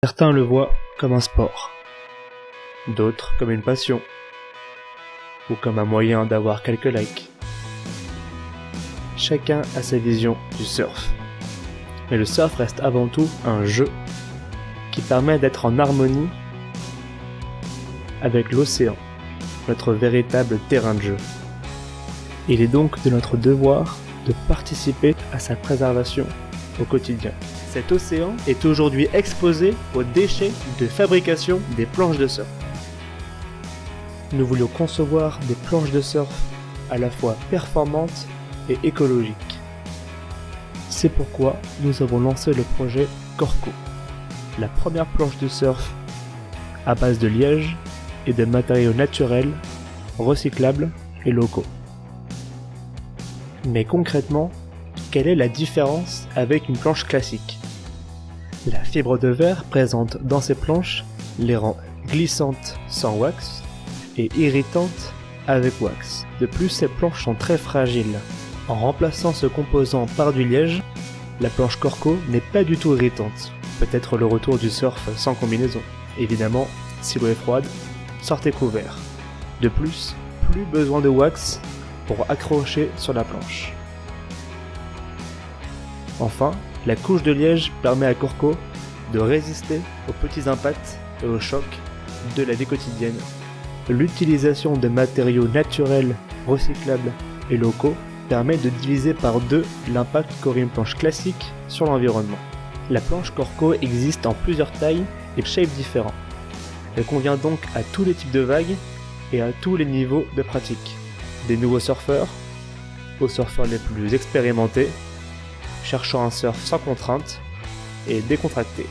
Certains le voient comme un sport, d'autres comme une passion, ou comme un moyen d'avoir quelques likes. Chacun a sa vision du surf. Mais le surf reste avant tout un jeu qui permet d'être en harmonie avec l'océan, notre véritable terrain de jeu. Il est donc de notre devoir de participer à sa préservation au quotidien. Cet océan est aujourd'hui exposé aux déchets de fabrication des planches de surf. Nous voulions concevoir des planches de surf à la fois performantes et écologiques. C'est pourquoi nous avons lancé le projet Corco, la première planche de surf à base de liège et de matériaux naturels, recyclables et locaux. Mais concrètement, quelle est la différence avec une planche classique ? La fibre de verre présente dans ces planches les rend glissantes sans wax et irritantes avec wax. De plus, ces planches sont très fragiles. En remplaçant ce composant par du liège, la planche Corco n'est pas du tout irritante. Peut-être le retour du surf sans combinaison. Évidemment, si l'eau est froide, sortez couvert. De plus, plus besoin de wax pour accrocher sur la planche. Enfin, la couche de liège permet à Corco de résister aux petits impacts et aux chocs de la vie quotidienne. L'utilisation de matériaux naturels, recyclables et locaux permet de diviser par 2 l'impact qu'aurait une planche classique sur l'environnement. La planche Corco existe en plusieurs tailles et shapes différents. Elle convient donc à tous les types de vagues et à tous les niveaux de pratique. Des nouveaux surfeurs aux surfeurs les plus expérimentés, cherchant un surf sans contrainte et décontracté.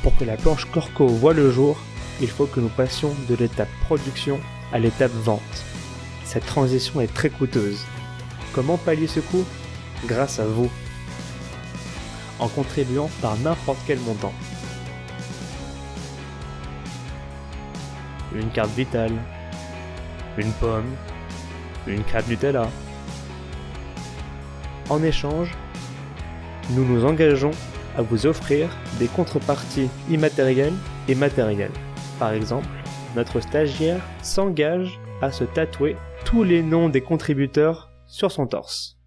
Pour que la planche Corco voie le jour, il faut que nous passions de l'étape production à l'étape vente. Cette transition est très coûteuse. Comment pallier ce coût ? Grâce à vous, en contribuant par n'importe quel montant. Une carte vitale, une pomme, une crêpe Nutella. En échange, nous nous engageons à vous offrir des contreparties immatérielles et matérielles. Par exemple, notre stagiaire s'engage à se tatouer tous les noms des contributeurs sur son torse.